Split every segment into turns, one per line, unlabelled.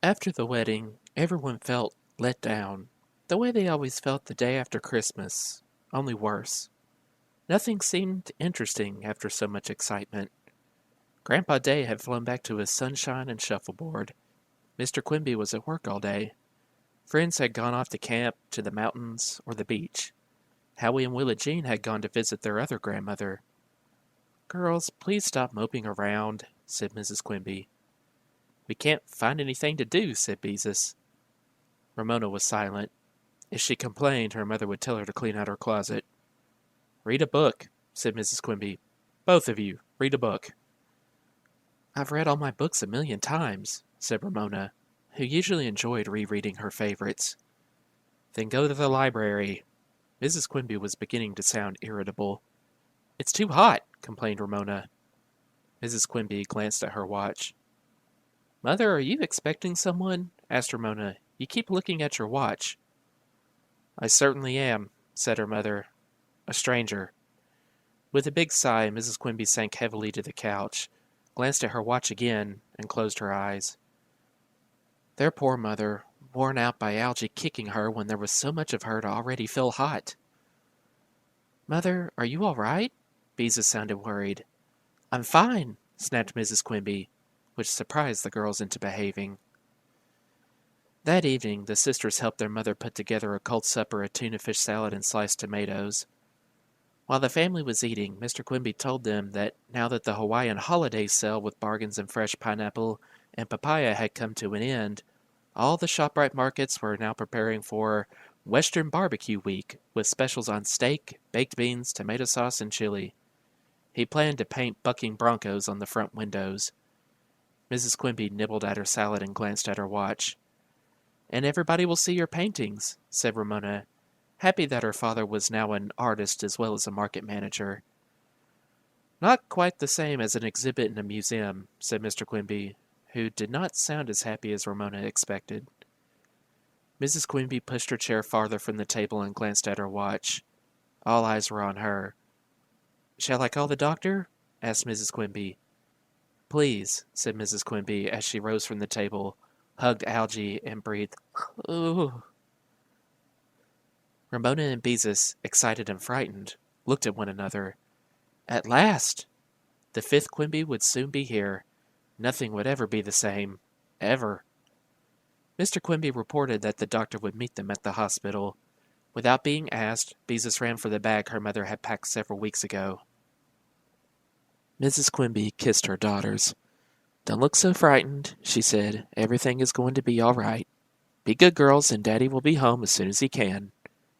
After the wedding, everyone felt let down, the way they always felt the day after Christmas, only worse. Nothing seemed interesting after so much excitement. Grandpa Day had flown back to his sunshine and shuffleboard. Mr. Quimby was at work all day. Friends had gone off to camp, to the mountains, or the beach. Howie and Willie Jean had gone to visit their other grandmother. "Girls, please stop moping around," said Mrs. Quimby. "We can't find anything to do," said Beezus. Ramona was silent. If she complained, her mother would tell her to clean out her closet. "Read a book," said Mrs. Quimby. "Both of you, read a book." "I've read all my books a million times," said Ramona, who usually enjoyed rereading her favorites. "Then go to the library." Mrs. Quimby was beginning to sound irritable. "It's too hot," complained Ramona. Mrs. Quimby glanced at her watch. "Mother, are you expecting someone?" asked Ramona. "You keep looking at your watch." "I certainly am," said her mother. "A stranger." With a big sigh, Mrs. Quimby sank heavily to the couch, glanced at her watch again, and closed her eyes. Their poor mother, worn out by Algy kicking her when there was so much of her to already feel hot. "Mother, are you all right?" Beezus sounded worried. "I'm fine," snapped Mrs. Quimby, which surprised the girls into behaving. That evening, the sisters helped their mother put together a cold supper of tuna fish salad and sliced tomatoes. While the family was eating, Mr. Quimby told them that now that the Hawaiian holiday sale with bargains and fresh pineapple and papaya had come to an end, all the ShopRite markets were now preparing for Western Barbecue Week with specials on steak, baked beans, tomato sauce, and chili. He planned to paint bucking broncos on the front windows. Mrs. Quimby nibbled at her salad and glanced at her watch. "And everybody will see your paintings," said Ramona, happy that her father was now an artist as well as a market manager. "Not quite the same as an exhibit in a museum," said Mr. Quimby, who did not sound as happy as Ramona expected. Mrs. Quimby pushed her chair farther from the table and glanced at her watch. All eyes were on her. "Shall I call the doctor?" asked Mrs. Quimby. "Please," said Mrs. Quimby as she rose from the table, hugged Algy, and breathed, "Ooh." Ramona and Beezus, excited and frightened, looked at one another. At last! The fifth Quimby would soon be here. Nothing would ever be the same. Ever. Mr. Quimby reported that the doctor would meet them at the hospital. Without being asked, Beezus ran for the bag her mother had packed several weeks ago. Mrs. Quimby kissed her daughters. "Don't look so frightened," she said. "Everything is going to be all right. Be good girls, and Daddy will be home as soon as he can."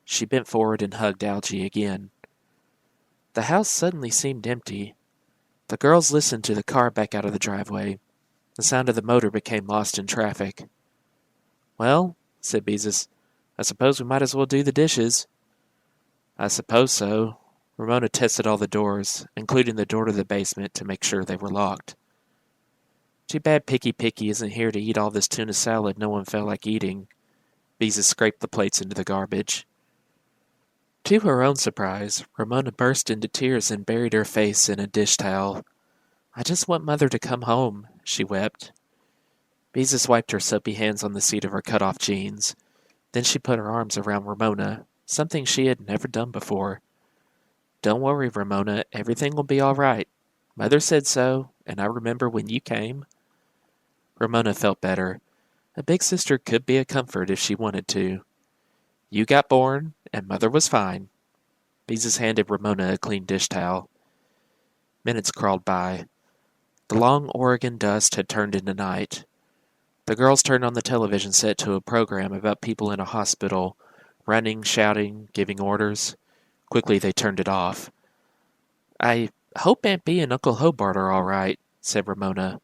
She bent forward and hugged Algy again. The house suddenly seemed empty. The girls listened to the car back out of the driveway. The sound of the motor became lost in traffic. "Well," said Beezus, "I suppose we might as well do the dishes." "I suppose so." Ramona tested all the doors, including the door to the basement, to make sure they were locked. "Too bad Picky isn't here to eat all this tuna salad no one felt like eating." Beezus scraped the plates into the garbage. To her own surprise, Ramona burst into tears and buried her face in a dish towel. "I just want Mother to come home," she wept. Beezus wiped her soapy hands on the seat of her cut-off jeans. Then she put her arms around Ramona, something she had never done before. "Don't worry, Ramona. Everything will be all right. Mother said so, and I remember when you came." Ramona felt better. A big sister could be a comfort if she wanted to. "You got born, and Mother was fine." Beezus handed Ramona a clean dish towel. Minutes crawled by. The long Oregon dust had turned into night. The girls turned on the television set to a program about people in a hospital, running, shouting, giving orders. Quickly they turned it off. "I hope Aunt Bee and Uncle Hobart are all right," said Ramona.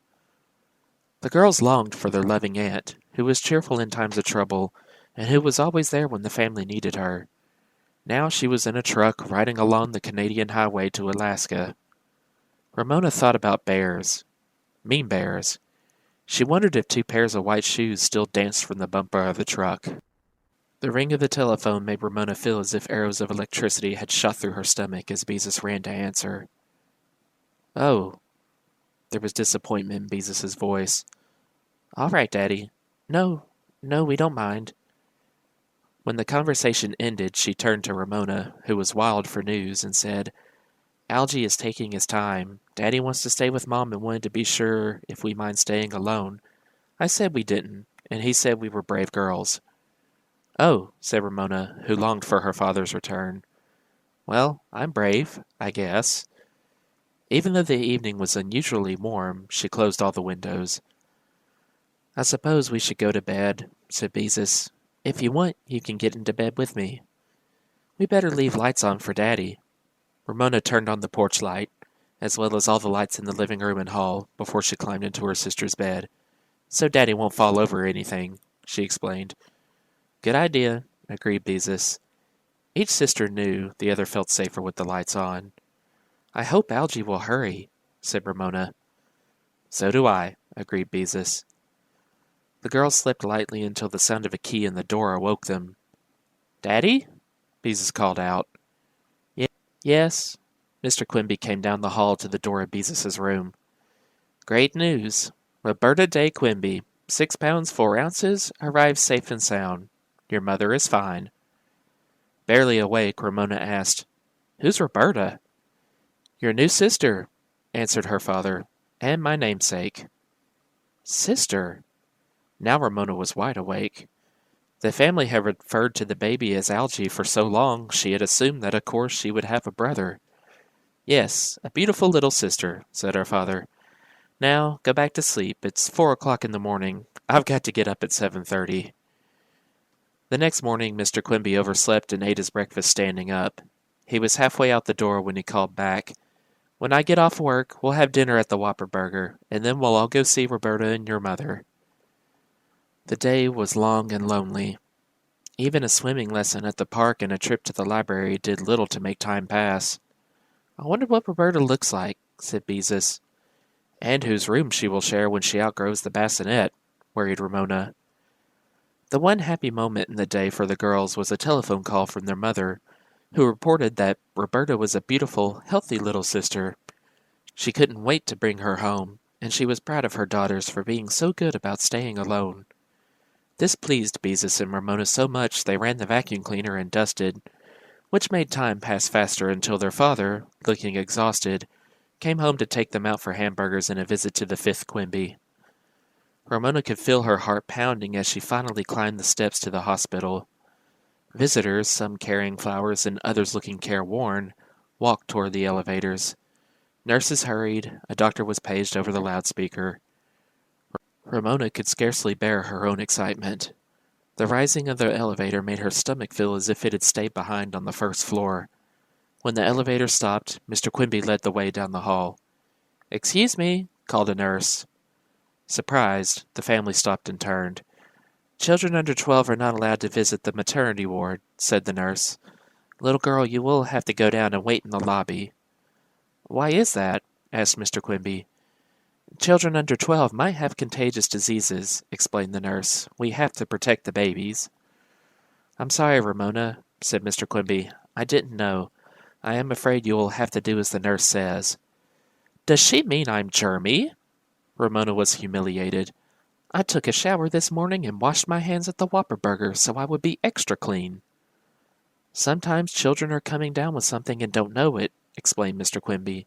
The girls longed for their loving aunt, who was cheerful in times of trouble, and who was always there when the family needed her. Now she was in a truck riding along the Canadian highway to Alaska. Ramona thought about bears. Mean bears. She wondered if two pairs of white shoes still danced from the bumper of the truck. The ring of the telephone made Ramona feel as if arrows of electricity had shot through her stomach as Beezus ran to answer. "Oh." There was disappointment in Beezus's voice. "All right, Daddy." No, no, we don't mind. When the conversation ended, she turned to Ramona, who was wild for news, and said, Algie is taking his time. Daddy wants to stay with Mom and wanted to be sure if we mind staying alone. I said we didn't, and he said we were brave girls. Oh, said Ramona, who longed for her father's return. Well, I'm brave, I guess. Even though the evening was unusually warm, she closed all the windows. I suppose we should go to bed, said Beezus. If you want, you can get into bed with me. We better leave lights on for Daddy. Ramona turned on the porch light, as well as all the lights in the living room and hall, before she climbed into her sister's bed. So Daddy won't fall over or anything, she explained. Good idea, agreed Beezus. Each sister knew the other felt safer with the lights on. I hope Algie will hurry, said Ramona. So do I, agreed Beezus. The girls slept lightly until the sound of a key in the door awoke them. Daddy? Beezus called out. Yes. Mr. Quimby came down the hall to the door of Beezus's room. Great news. Roberta Day Quimby, 6 pounds 4 ounces, arrived safe and sound. Your mother is fine. Barely awake, Ramona asked, Who's Roberta? Your new sister, answered her father, and my namesake. Sister? Now Ramona was wide awake. The family had referred to the baby as Algie for so long she had assumed that of course she would have a brother. Yes, a beautiful little sister, said her father. Now, go back to sleep. It's 4 o'clock in the morning. I've got to get up at 7:30. The next morning, Mr. Quimby overslept and ate his breakfast standing up. He was halfway out the door when he called back. When I get off work, we'll have dinner at the Whopper Burger, and then we'll all go see Roberta and your mother. The day was long and lonely. Even a swimming lesson at the park and a trip to the library did little to make time pass. I wonder what Roberta looks like, said Beezus. And whose room she will share when she outgrows the bassinet, worried Ramona. The one happy moment in the day for the girls was a telephone call from their mother, who reported that Roberta was a beautiful, healthy little sister. She couldn't wait to bring her home, and she was proud of her daughters for being so good about staying alone. This pleased Beezus and Ramona so much they ran the vacuum cleaner and dusted, which made time pass faster until their father, looking exhausted, came home to take them out for hamburgers and a visit to the 5th Quimby. Ramona could feel her heart pounding as she finally climbed the steps to the hospital. Visitors, some carrying flowers and others looking careworn, walked toward the elevators. Nurses hurried, a doctor was paged over the loudspeaker. Ramona could scarcely bear her own excitement. The rising of the elevator made her stomach feel as if it had stayed behind on the first floor. When the elevator stopped, Mr. Quimby led the way down the hall. Excuse me, called a nurse. Surprised, the family stopped and turned. Children under 12 are not allowed to visit the maternity ward, said the nurse. Little girl, you will have to go down and wait in the lobby. Why is that? Asked Mr. Quimby. Children under 12 might have contagious diseases, explained the nurse. We have to protect the babies. I'm sorry, Ramona, said Mr. Quimby. I didn't know. I am afraid you will have to do as the nurse says. Does she mean I'm germy? Ramona was humiliated. I took a shower this morning and washed my hands at the Whopper Burger so I would be extra clean. Sometimes children are coming down with something and don't know it, explained Mr. Quimby.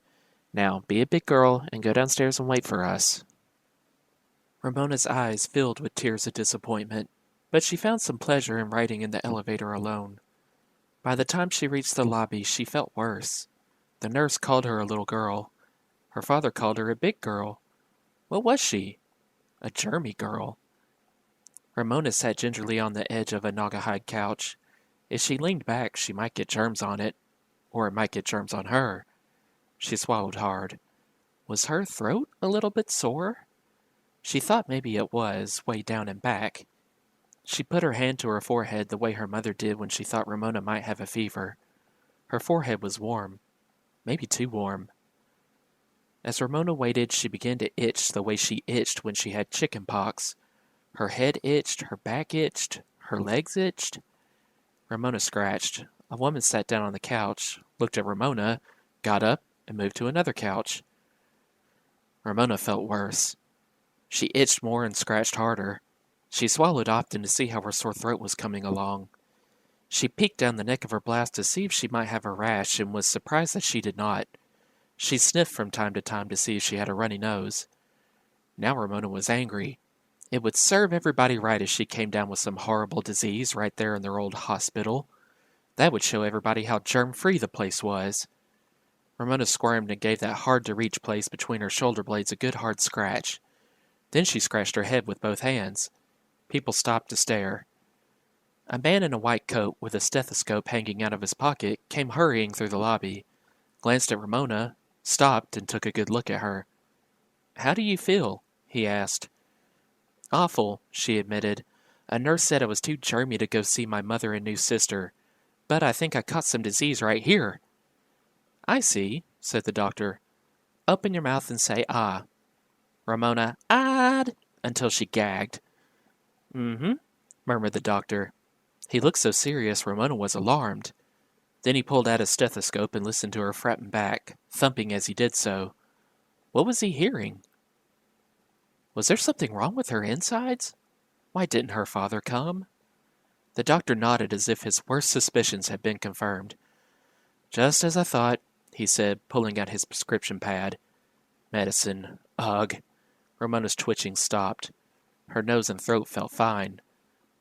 Now, be a big girl and go downstairs and wait for us. Ramona's eyes filled with tears of disappointment, but she found some pleasure in riding in the elevator alone. By the time she reached the lobby, she felt worse. The nurse called her a little girl. Her father called her a big girl. What was she? A germy girl. Ramona sat gingerly on the edge of a naugahyde couch. If she leaned back, she might get germs on it, or it might get germs on her. She swallowed hard. Was her throat a little bit sore? She thought maybe it was, way down and back. She put her hand to her forehead the way her mother did when she thought Ramona might have a fever. Her forehead was warm, maybe too warm. As Ramona waited, she began to itch the way she itched when she had chicken pox. Her head itched, her back itched, her legs itched. Ramona scratched. A woman sat down on the couch, looked at Ramona, got up, and moved to another couch. Ramona felt worse. She itched more and scratched harder. She swallowed often to see how her sore throat was coming along. She peeked down the neck of her blouse to see if she might have a rash and was surprised that she did not. She sniffed from time to time to see if she had a runny nose. Now Ramona was angry. It would serve everybody right if she came down with some horrible disease right there in their old hospital. That would show everybody how germ-free the place was. Ramona squirmed and gave that hard-to-reach place between her shoulder blades a good hard scratch. Then she scratched her head with both hands. People stopped to stare. A man in a white coat with a stethoscope hanging out of his pocket came hurrying through the lobby, glanced at Ramona, stopped, and took a good look at her. "How do you feel?" he asked. "Awful," she admitted. "A nurse said I was too germy to go see my mother and new sister, but I think I caught some disease right here." "I see," said the doctor. "Open your mouth and say ah." Ramona "ah'd" until she gagged. "Mm-hmm," murmured the doctor. He looked so serious Ramona was alarmed. Then he pulled out his stethoscope and listened to her fretting back, thumping as he did so. What was he hearing? Was there something wrong with her insides? Why didn't her father come? The doctor nodded as if his worst suspicions had been confirmed. "Just as I thought," he said, pulling out his prescription pad. "Medicine. Ugh." Ramona's twitching stopped. Her nose and throat felt fine.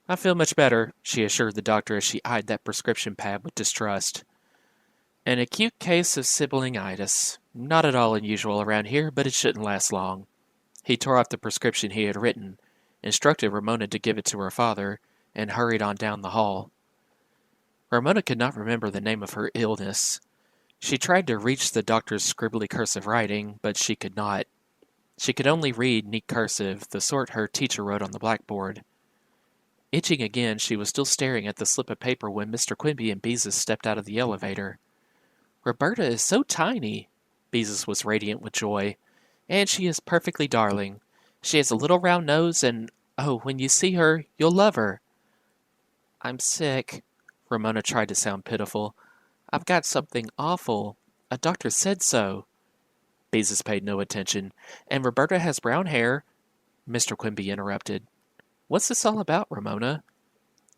"I feel much better," she assured the doctor as she eyed that prescription pad with distrust. "An acute case of sibilingitis. Not at all unusual around here, but it shouldn't last long." He tore off the prescription he had written, instructed Ramona to give it to her father, and hurried on down the hall. Ramona could not remember the name of her illness. She tried to reach the doctor's scribbly cursive writing, but she could not. She could only read neat cursive, the sort her teacher wrote on the blackboard. Itching again, she was still staring at the slip of paper when Mr. Quimby and Beezus stepped out of the elevator. "Roberta is so tiny," Beezus was radiant with joy. "And she is perfectly darling. She has a little round nose and, oh, when you see her, you'll love her." "I'm sick." Ramona tried to sound pitiful. "I've got something awful. A doctor said so." Beezus paid no attention. "And Roberta has brown hair." Mr. Quimby interrupted. "What's this all about, Ramona?"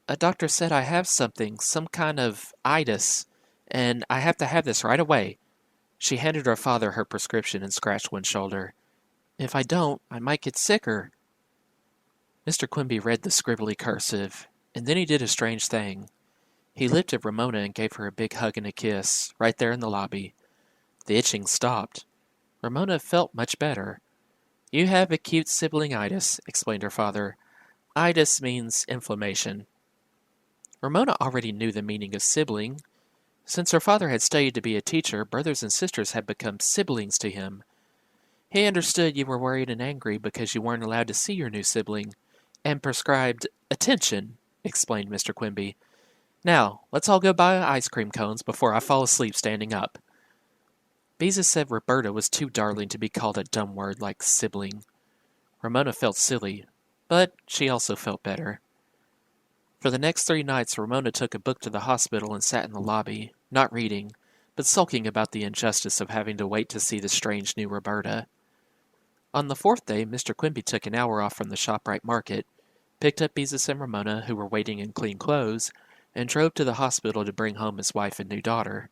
"A doctor said I have something, some kind of itis, and I have to have this right away." She handed her father her prescription and scratched one shoulder. "If I don't, I might get sicker." Mr. Quimby read the scribbly cursive, and then he did a strange thing. He lifted Ramona and gave her a big hug and a kiss, right there in the lobby. The itching stopped. Ramona felt much better. "You have acute sibilingitis," explained her father. "Itis means inflammation." Ramona already knew the meaning of sibling. Since her father had studied to be a teacher, brothers and sisters had become siblings to him. He understood you were worried and angry because you weren't allowed to see your new sibling, and prescribed attention, explained Mr. Quimby. "Now, let's all go buy ice cream cones before I fall asleep standing up." Beezus said Roberta was too darling to be called a dumb word like sibling. Ramona felt silly, but she also felt better. For the next 3 nights, Ramona took a book to the hospital and sat in the lobby, not reading, but sulking about the injustice of having to wait to see the strange new Roberta. On the 4th day, Mr. Quimby took an hour off from the ShopRite market, picked up Beezus and Ramona, who were waiting in clean clothes, and drove to the hospital to bring home his wife and new daughter.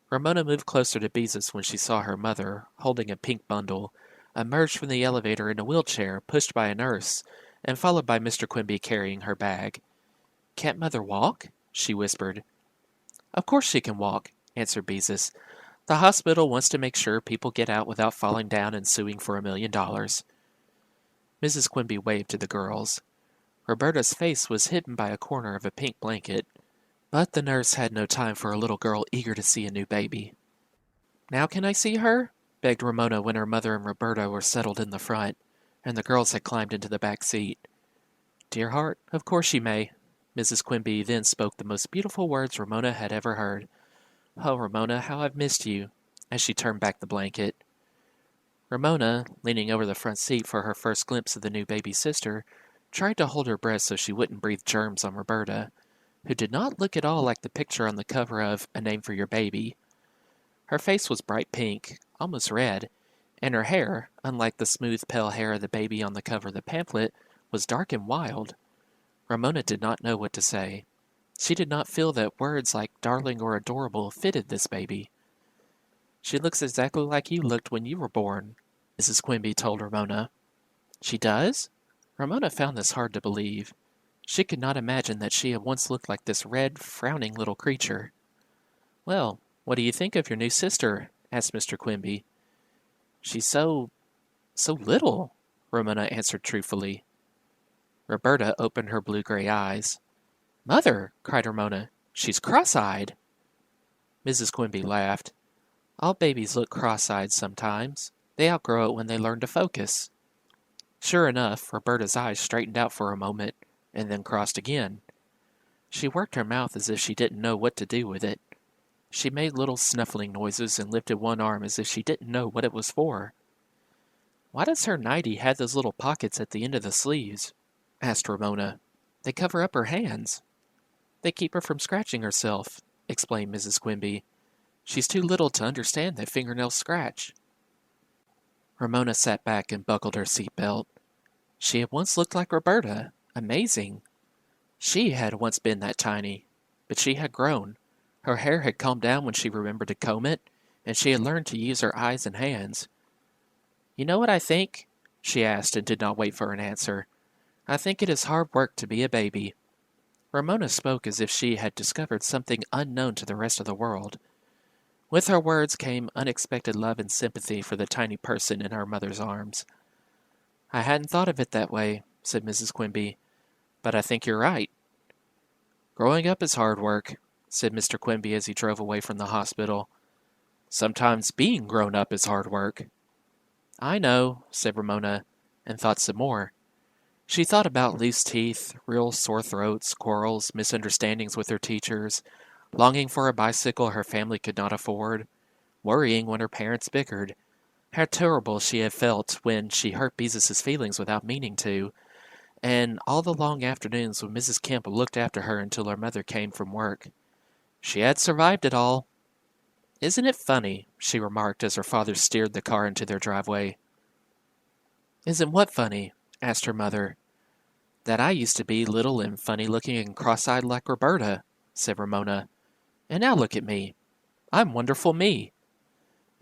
Ramona moved closer to Beezus when she saw her mother, holding a pink bundle, emerge from the elevator in a wheelchair, pushed by a nurse, and followed by Mr. Quimby carrying her bag. "Can't Mother walk?" she whispered. "Of course she can walk," answered Beezus. "The hospital wants to make sure people get out without falling down and suing for $1,000,000. Mrs. Quimby waved to the girls. Roberta's face was hidden by a corner of a pink blanket, but the nurse had no time for a little girl eager to see a new baby. "Now can I see her?" begged Ramona when her mother and Roberta were settled in the front, and the girls had climbed into the back seat. "Dear heart, of course you may." Mrs. Quimby then spoke the most beautiful words Ramona had ever heard. "Oh, Ramona, how I've missed you," as she turned back the blanket. Ramona, leaning over the front seat for her first glimpse of the new baby sister, tried to hold her breath so she wouldn't breathe germs on Roberta, who did not look at all like the picture on the cover of A Name for Your Baby. Her face was bright pink, almost red, and her hair, unlike the smooth pale hair of the baby on the cover of the pamphlet, was dark and wild. Ramona did not know what to say. She did not feel that words like darling or adorable fitted this baby. She looks exactly like you looked when you were born, Mrs. Quimby told Ramona. She does? Ramona found this hard to believe. She could not imagine that she had once looked like this red, frowning little creature. Well, what do you think of your new sister? Asked Mr. Quimby. She's so little, Ramona answered truthfully. Roberta opened her blue-gray eyes. Mother, cried Ramona, she's cross-eyed. Mrs. Quimby laughed. All babies look cross-eyed sometimes. They outgrow it when they learn to focus. Sure enough, Roberta's eyes straightened out for a moment, and then crossed again. She worked her mouth as if she didn't know what to do with it. She made little snuffling noises and lifted one arm as if she didn't know what it was for. Why does her nightie have those little pockets at the end of the sleeves? Asked Ramona. They cover up her hands. They keep her from scratching herself, explained Mrs. Quimby. She's too little to understand that fingernails scratch. Ramona sat back and buckled her seatbelt. She had once looked like Roberta. Amazing. She had once been that tiny, but she had grown. Her hair had calmed down when she remembered to comb it, and she had learned to use her eyes and hands. You know what I think? She asked and did not wait for an answer. I think it is hard work to be a baby. Ramona spoke as if she had discovered something unknown to the rest of the world. With her words came unexpected love and sympathy for the tiny person in her mother's arms. I hadn't thought of it that way, said Mrs. Quimby, but I think you're right. Growing up is hard work, said Mr. Quimby as he drove away from the hospital. Sometimes being grown up is hard work. I know, said Ramona, and thought some more. She thought about loose teeth, real sore throats, quarrels, misunderstandings with her teachers, longing for a bicycle her family could not afford, worrying when her parents bickered, how terrible she had felt when she hurt Beezus' feelings without meaning to, and all the long afternoons when Mrs. Kemp looked after her until her mother came from work. She had survived it all. Isn't it funny, she remarked as her father steered the car into their driveway. Isn't what funny? Asked her mother. That I used to be little and funny-looking and cross-eyed like Roberta, said Ramona. And now look at me. I'm wonderful me.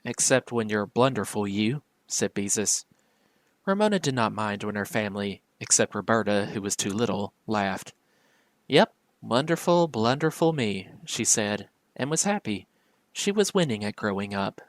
Except when you're blunderful you, said Beezus. Ramona did not mind when her family, except Roberta, who was too little, laughed. Yep, wonderful, blunderful me, she said, and was happy. She was winning at growing up.